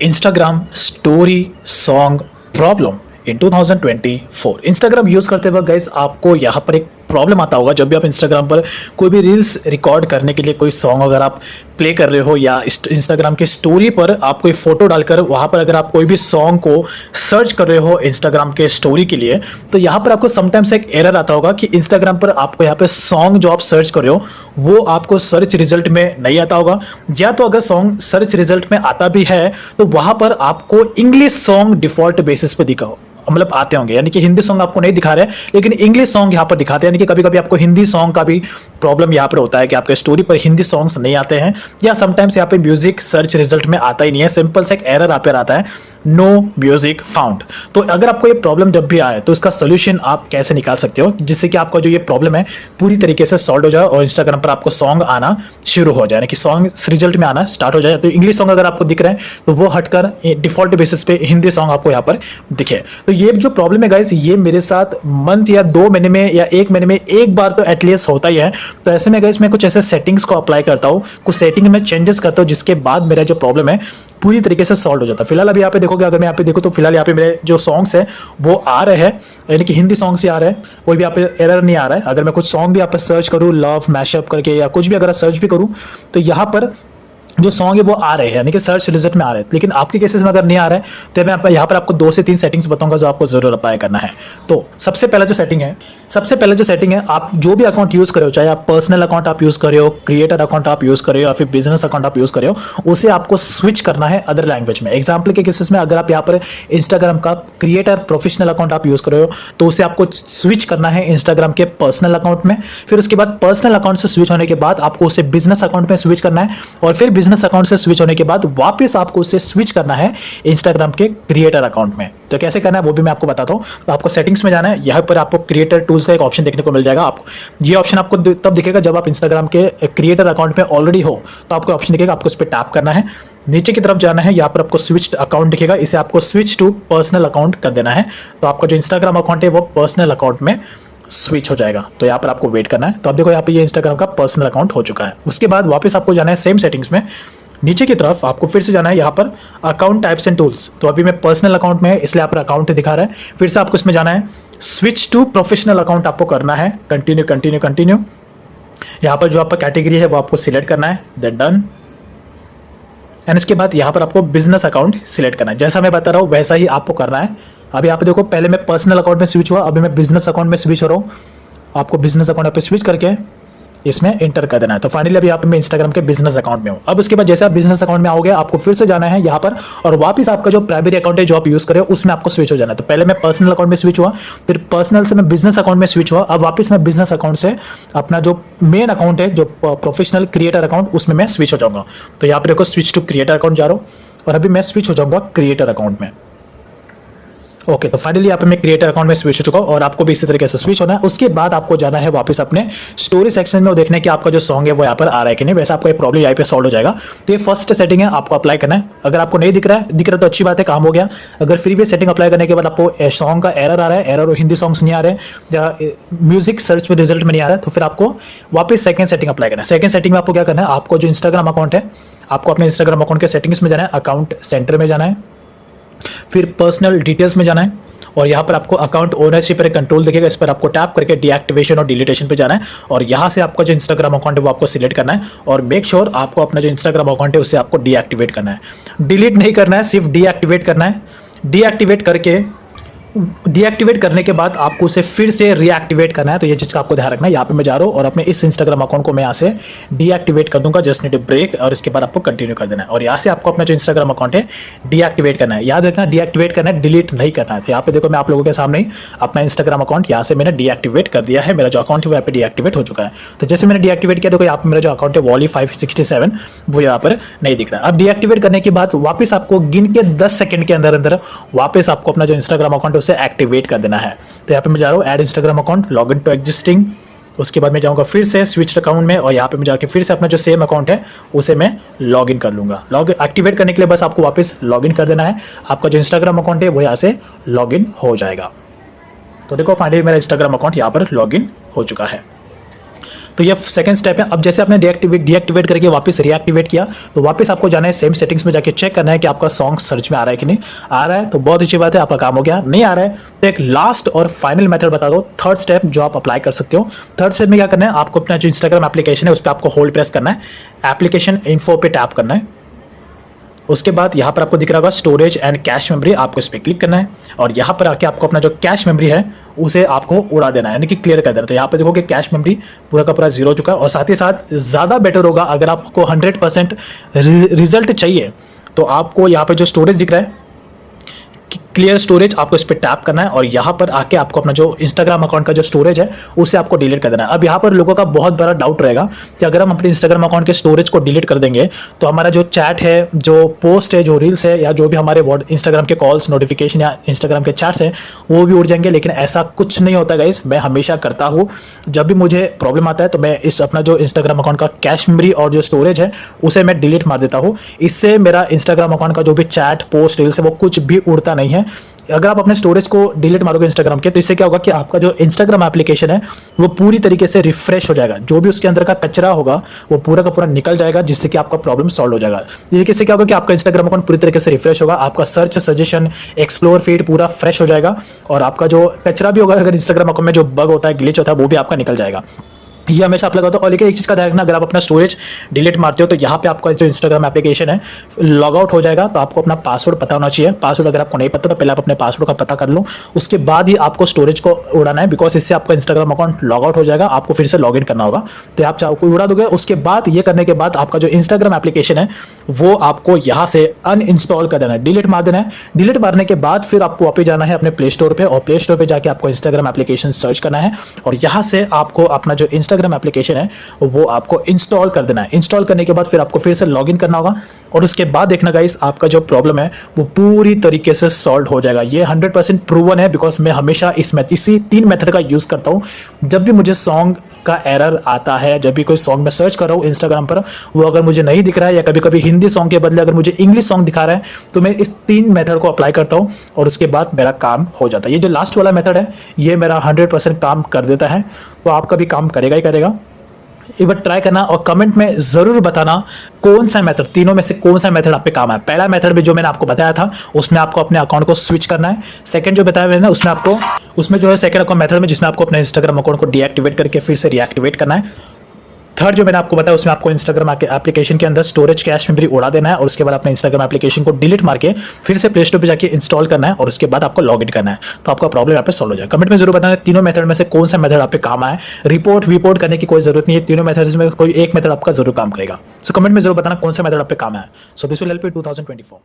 Instagram story song problem in 2024। Instagram use करते वक्त guys आपको यहाँ पर एक प्रॉब्लम आता होगा जब भी आप इंस्टाग्राम पर कोई भी रील्स रिकॉर्ड करने के लिए कोई सॉन्ग अगर आप प्ले कर रहे हो या इंस्टाग्राम की स्टोरी पर आप कोई फोटो डालकर वहाँ पर अगर आप कोई भी सॉन्ग को सर्च कर रहे हो इंस्टाग्राम के स्टोरी के लिए, तो यहाँ पर आपको समटाइम्स एक एरर आता होगा कि इंस्टाग्राम पर आपको यहाँ पे सॉन्ग जो आप सर्च कर रहे हो वो आपको सर्च रिजल्ट में नहीं आता होगा, या तो अगर सॉन्ग सर्च रिजल्ट में आता भी है तो वहाँ पर आपको इंग्लिश सॉन्ग डिफॉल्ट बेसिस पे दिखा हो, मतलब आते होंगे, यानी कि हिंदी सॉन्ग आपको नहीं दिखा रहे लेकिन इंग्लिश सॉन्ग यहाँ पर दिखाते हैं। यानी कि कभी कभी आपको हिंदी सॉन्ग का भी प्रॉब्लम यहाँ पर होता है कि आपके स्टोरी पर हिंदी सॉन्ग्स नहीं आते हैं, या समटाइम्स यहाँ पे म्यूजिक सर्च रिजल्ट में आता ही नहीं है, सिंपल सा एक एरर यहाँ पर आता है, नो म्यूजिक फाउंड। तो अगर आपको ये प्रॉब्लम जब भी आए तो इसका सोल्यूशन आप कैसे निकाल सकते हो जिससे कि आपका जो ये प्रॉब्लम है पूरी तरीके से सॉल्व हो जाए और इंस्टाग्राम पर आपको सॉन्ग आना शुरू हो जाए, यानी कि सॉन्ग रिजल्ट में आना स्टार्ट हो जाए। तो इंग्लिश सॉन्ग अगर आपको दिख रहे हैं तो वो हटकर डिफॉल्ट बेसिस पे हिंदी सॉन्ग आपको यहाँ पर दिखे। तो ये जो प्रॉब्लम है गाइस ये मेरे साथ मंथ या 2 महीने में या 1 महीने में एक बार तो एटलीस्ट होता ही है। तो ऐसे में गाइस मैं कुछ ऐसे सेटिंग्स को अप्लाई करता हूँ, कुछ सेटिंग में चेंजेस करता हूँ जिसके बाद मेरा जो प्रॉब्लम है पूरी तरीके से सॉल्व हो जाता है। फिलहाल अभी यहाँ पे देखोगे, अगर मैं यहाँ पे देखूँ तो फिलहाल यहाँ पे मेरे जो सॉन्ग्स है वो आ रहे हैं, यानी कि हिंदी सॉन्ग्स ही आ रहे हैं, कोई भी यहाँ पे एरर नहीं आ रहा है। अगर मैं कुछ सॉन्ग भी यहाँ पे सर्च करूँ लव मैशअप करके या कुछ भी अगर सर्च भी करूँ तो यहाँ पर जो सॉन्ग है वो आ रहे हैं, यानी कि सर्च रिजल्ट में आ रहे हैं। लेकिन आपके केसेस में अगर नहीं आ रहा है तो मैं यहाँ पर आपको 2 से 3 सेटिंग्स बताऊंगा जो आपको जरूर अप्लाई करना है। तो सबसे पहला जो सेटिंग है आप जो भी अकाउंट यूज कर रहे हो, चाहे आप पर्सनल अकाउंट आप यूज कर रहे हो, क्रिएटर अकाउंट आप यूज कर रहे हो या फिर बिजनेस अकाउंट आप यूज कर रहे हो, उसे आपको स्विच करना है अदर लैंग्वेज में। एग्जाम्पल के केसेस में अगर आप यहाँ पर इंस्टाग्राम का क्रिएटर प्रोफेशनल अकाउंट आप यूज कर रहे हो तो उसे आपको स्विच करना है इंस्टाग्राम के पर्सनल अकाउंट में। फिर उसके बाद पर्सनल अकाउंट से स्विच होने के बाद आपको उसे बिजनेस अकाउंट में स्विच करना है, और फिर बिजनेस अकाउंट से स्विच होने के बाद वापस आपको उसे स्विच करना है इंस्टाग्राम के क्रिएटर अकाउंट में। तो कैसे करना है वो भी मैं आपको बताता हूं। तो आपको सेटिंग्स में जाना है, यहां पर आपको क्रिएटर टूल्स का एक ऑप्शन देखने को मिल जाएगा। आपको ये ऑप्शन आपको तब दिखेगा जब आप इंस्टाग्राम के क्रिएटर अकाउंट में ऑलरेडी हो, तो आपको ऑप्शन दिखेगा, आपको इस पर टैप करना है, नीचे की तरफ जाना है, यहाँ पर आपको स्विच अकाउंट दिखेगा, इसे आपको स्विच टू पर्सनल अकाउंट कर देना है। तो आपका जो इंस्टाग्राम अकाउंट है वो पर्सनल अकाउंट में स्विच हो जाएगा। तो यहाँ पर आपको वेट करना है। तो अब देखो यहाँ पे ये इंस्टाग्राम का पर्सनल अकाउंट हो चुका है। उसके बाद वापस आपको जाना है सेम सेटिंग्स में, नीचे की तरफ आपको फिर से जाना है यहाँ पर अकाउंट टाइप्स एंड टूल्स। तो अभी मैं पर्सनल अकाउंट में है इसलिए यहाँ पर अकाउंट दिखा रहा है, फिर से आपको इसमें जाना है, स्विच टू प्रोफेशनल अकाउंट आपको करना है, कंटिन्यू कंटिन्यू कंटिन्यू। यहाँ पर जो आपका कैटेगरी है वो आपको सिलेक्ट करना है, देन डन। एंड इसके बाद यहाँ पर आपको बिजनेस अकाउंट सिलेक्ट करना है, जैसा मैं बता रहा हूँ वैसा ही आपको करना है। अभी यहाँ पे देखो पहले मैं पर्सनल अकाउंट में स्विच हुआ, अभी मैं बिजनेस अकाउंट में स्विच हो रहा हूँ। आपको बिजनेस अकाउंट पे स्विच करके इसमें एंटर कर देना है। तो फाइनली अभी यहाँ पे मैं इंस्टाग्राम के बिजनेस अकाउंट में हूँ। अब उसके बाद जैसे आप बिजनेस अकाउंट में आओगे आपको फिर से जाना है यहाँ पर, और वापस आपका जो प्राइमरी अकाउंट है जो आप यूज कर रहे हो उसमें आपको स्विच हो जाना है। तो पहले मैं पर्सनल अकाउंट में स्विच हुआ, फिर पर्सनल से मैं बिजनेस अकाउंट में स्विच हुआ, अब वापस मैं बिजनेस अकाउंट से अपना जो मेन अकाउंट है जो प्रोफेशनल क्रिएटर अकाउंट उसमें मैं स्विच हो जाऊंगा। तो यहाँ पर देखो स्विच टू क्रिएटर अकाउंट जा रहा हूँ और अभी मैं स्विच हो जाऊंगा क्रिएटर अकाउंट में। ओके तो फाइनली यहाँ पे मैं क्रिएटर अकाउंट में स्विच हो चुका हूँ और आपको भी इसी तरीके से स्विच होना है। उसके बाद आपको जाना है वापस अपने स्टोरी सेक्शन में और देखना है कि आपका जो सॉन्ग है वो यहाँ पर आ रहा है कि नहीं। वैसे आपको ये प्रॉब्लम यहाँ पे सॉल्व हो जाएगा। तो ये फर्स्ट सेटिंग है, आपको अप्लाई करना है। अगर आपको नहीं दिख रहा है तो अच्छी बात है, काम हो गया। अगर फिर भी सेटिंग अप्लाई करने के बाद आपको सॉन्ग का एरर आ रहा है, एरर और हिंदी सॉन्ग्स नहीं आ रहे या म्यूजिक सर्च में रिजल्ट में नहीं आ रहा है, तो फिर आपको वापस सेकंड सेटिंग अप्लाई करना है। सेकंड सेटिंग में आपको क्या करना है, आपको जो इंस्टाग्राम अकाउंट है आपको अपने इंस्टाग्राम अकाउंट के सेटिंग्स में जाना है, अकाउंट सेंटर में जाना है, फिर पर्सनल डिटेल्स में जाना है और यहाँ पर आपको अकाउंट ओनरशिप पर कंट्रोल दिखेगा, इस पर आपको टैप करके डीएक्टिवेशन और डिलीटेशन पे जाना है और यहाँ से आपका जो इंस्टाग्राम अकाउंट है वो आपको सिलेक्ट करना है और मेक श्योर आपको अपना जो इंस्टाग्राम अकाउंट है उसे आपको डीएक्टिवेट करना है। डिलीट नहीं करना है, सिर्फ डीएक्टिवेट करना है। डीएक्टिवेट करने के बाद आपको उसे फिर से रीएक्टिवेट करना है। तो ये चीज़ का आपको ध्यान रखना है। यहाँ पे मैं जा रहा हूँ और अपने इस इंस्टाग्राम अकाउंट को मैं यहाँ से डीएक्टिवेट कर दूंगा, जस्ट नीड ब्रेक, और इसके बाद आपको कंटिन्यू कर देना है और यहाँ से आपको अपना जो इंस्टाग्राम अकाउंट है डीएक्टिवेट करना है। याद रखना डीएक्टिवेट करना है, डिलीट नहीं करना है। तो यहाँ पे देखो मैं आप लोगों के सामने ही अपना इंस्टाग्राम अकाउंट यहाँ से मैंने डीएक्टिवेट कर दिया है। मेरा जो अकाउंट है वो यहाँ पे डीएक्टिवेट हो चुका है। तो जैसे मैंने डीएक्टिवेट किया देखो यहाँ पे मेरा जो अकाउंट है वॉली 567 वो यहाँ पर नहीं दिख रहा है। अब डीएक्टिवेट करने के बाद वापस आपको गिन के 10 सेकंड के अंदर वापस आपको अपना जो इंस्टाग्राम अकाउंट है उसे एक्टिवेट कर देना है। तो यहाँ पे मैं जा रहा हूँ add Instagram account, log in to existing. उसके बाद मैं जाऊँगा फिर से स्विच अकाउंट में और यहाँ पे मैं जाके फिर से अपना जो सेम अकाउंट है उसे मैं लॉग इन कर लूँगा। लॉग एक्टिवेट करने के लिए बस आपको वापस लॉग इन कर देना है। आपका जो इंस्टाग्राम अकाउंट है वो यहाँ से लॉग इन हो जाएगा। तो देखो फाइनली मेरा इंस्टाग्राम अकाउंट यहाँ पर लॉग इन हो चुका है। तो ये सेकंड स्टेप है। अब जैसे आपने डीएक्टिवेट करके वापस रीएक्टिवेट किया तो वापस आपको जाना है सेम सेटिंग्स में, जाके चेक करना है कि आपका सॉन्ग सर्च में आ रहा है कि नहीं आ रहा है, तो बहुत अच्छी बात है, आपका काम हो गया। नहीं आ रहा है तो एक लास्ट और फाइनल मेथड बता दो, थर्ड स्टेप जो आप अप्लाई कर सकते हो। थर्ड स्टेप में क्या करना है, आपको अपना जो इंस्टाग्राम एप्लीकेशन है उस पर आपको होल्ड प्रेस करना है, एप्लीकेशन इन्फो पे टैप करना है। उसके बाद यहाँ पर आपको दिख रहा होगा स्टोरेज एंड कैश मेमोरी, आपको इस पर क्लिक करना है और यहाँ पर आके आपको अपना जो कैश मेमोरी है उसे आपको उड़ा देना है, यानी कि क्लियर कर देना। तो यहाँ पे देखोगे कैश मेमोरी पूरा का पूरा जीरो हो चुका है। और साथ ही साथ ज़्यादा बेटर होगा अगर आपको 100% रिजल्ट चाहिए तो आपको यहाँ पे जो स्टोरेज दिख रहा है क्लियर स्टोरेज, आपको इस पर टैप करना है और यहाँ पर आके आपको अपना जो इंस्टाग्राम अकाउंट का जो स्टोरेज है उसे आपको डिलीट कर देना है। अब यहाँ पर लोगों का बहुत बड़ा डाउट रहेगा कि अगर हम अपने इंस्टाग्राम अकाउंट के स्टोरेज को डिलीट कर देंगे तो हमारा जो चैट है, जो पोस्ट है, जो रील्स है या जो भी हमारे इंस्टाग्राम के कॉल्स नोटिफिकेशन या इंस्टाग्राम के चैट्स हैं वो भी उड़ जाएंगे। लेकिन ऐसा कुछ नहीं होता गाइस, मैं हमेशा करता हूँ जब भी मुझे प्रॉब्लम आता है तो मैं इस अपना जो इंस्टाग्राम अकाउंट का कैश मेमोरी और जो स्टोरेज है उसे मैं डिलीट मार देता हूँ। इससे मेरा इंस्टाग्राम अकाउंट का जो भी चैट पोस्ट रील्स है वो कुछ भी उड़ता नहीं है। अगर आप अपने स्टोरेज को डिलीट मारोगे इंस्टाग्राम के तो इससे क्या होगा कि आपका जो इंस्टाग्राम एप्लीकेशन है वो पूरी तरीके से रिफ्रेश हो जाएगा, जो भी उसके अंदर का कचरा होगा वो पूरा का पूरा निकल जाएगा, जिससे कि आपका प्रॉब्लम सॉल्व हो जाएगा। ये किससे क्या होगा कि आपका इंस्टाग्राम अकाउंट पूरी तरीके से रिफ्रेश होगा, आपका सर्च सजेशन एक्सप्लोर फीड पूरा फ्रेश हो जाएगा और आपका जो कचरा भी होगा अगर इंस्टाग्राम अकाउंट में जो बग होता है, ग्लिच होता है, वो भी आपका निकल जाएगा। ये हमेशा आप लगाते हो। और लेकिन एक चीज़ का ध्यान रखना, अगर आप अपना स्टोरेज डिलीट मारते हो तो यहाँ पे आपका जो इंस्टाग्राम एप्लीकेशन है लॉग आउट हो जाएगा, तो आपको अपना पासवर्ड पता होना चाहिए। पासवर्ड अगर आपको नहीं पता तो पहले आप अपने पासवर्ड का पता कर लो, उसके बाद ही आपको स्टोरेज को उड़ाना है, बिकॉज इससे आपका इंस्टाग्राम अकाउंट लॉग आउट हो जाएगा, आपको फिर से लॉग इन करना होगा। तो आप चाहो कोई उड़ा दोगे, उसके बाद ये करने के बाद आपका जो इंस्टाग्राम एप्लीकेशन है वो आपको यहाँ से अनइंस्टॉल कर देना है, डिलीट मार देना है। डिलीट मारने के बाद फिर आपको वापस जाना है अपने प्ले स्टोर पर और प्ले स्टोर पर जाकर आपको इंस्टाग्राम एप्लीकेशन सर्च करना है और यहाँ से आपको अपना जो इंस्टाग्राम एप्लीकेशन है वो आपको इंस्टॉल कर देना है। इंस्टॉल करने के बाद फिर आपको फिर से लॉगिन करना होगा और उसके बाद देखना गाइस आपका जो प्रॉब्लम है वो पूरी तरीके से सॉल्व हो जाएगा। ये 100% प्रूवन है, बिकॉज मैं हमेशा इसी 3 मेथड का यूज करता हूं। जब भी मुझे सॉन्ग का एरर आता है, जब भी कोई सॉन्ग मैं सर्च कर रहा हूँ इंस्टाग्राम पर, वो अगर मुझे नहीं दिख रहा है या कभी कभी हिंदी सॉन्ग के बदले अगर मुझे इंग्लिश सॉन्ग दिखा रहा है तो मैं इस 3 मेथड को अप्लाई करता हूँ और उसके बाद मेरा काम हो जाता है। ये जो लास्ट वाला मेथड है ये मेरा 100% काम कर देता है, तो आपका भी काम करेगा ही करेगा। एक बार ट्राई करना और कमेंट में जरूर बताना कौन सा मेथड, तीनों में से कौन सा मेथड आप पे काम है। पहला मेथड भी जो मैंने आपको बताया था उसमें आपको अपने अकाउंट को स्विच करना है। सेकंड जो बताया मैंने उसमें जो है सेकंड अकाउंट मेथड में जिसमें आपको अपने इंस्टाग्राम अकाउंट को डीएक्टिवेट करके फिर से रीएक्टिवेट करना है। थर्ड जो मैंने आपको बताया उसमें आपको इंस्टाग्राम एप्लीकेशन के अंदर स्टोरेज कैश मेमोरी उड़ा देना है और उसके बाद अपने इंस्टाग्राम एप्लीकेशन को डिलीट मार के फिर से प्ले स्टोर पे जाके इंस्टॉल करना है और उसके बाद आपको लॉग इन करना है, तो आपका प्रॉब्लम यहाँ पे सॉल्व हो जाएगा। कमेंट में जरूर बताना तीनों मेथड में से कौन सा मेथड आप पे काम आए। रिपोर्ट करने की कोई जरूरत नहीं है, तीनों मेथड्स में कोई एक मेथड आपका जरूर काम करेगा। सो कमेंट में जरूर बताना कौन सा मेथड आप पे काम आया। So this will help you 2024।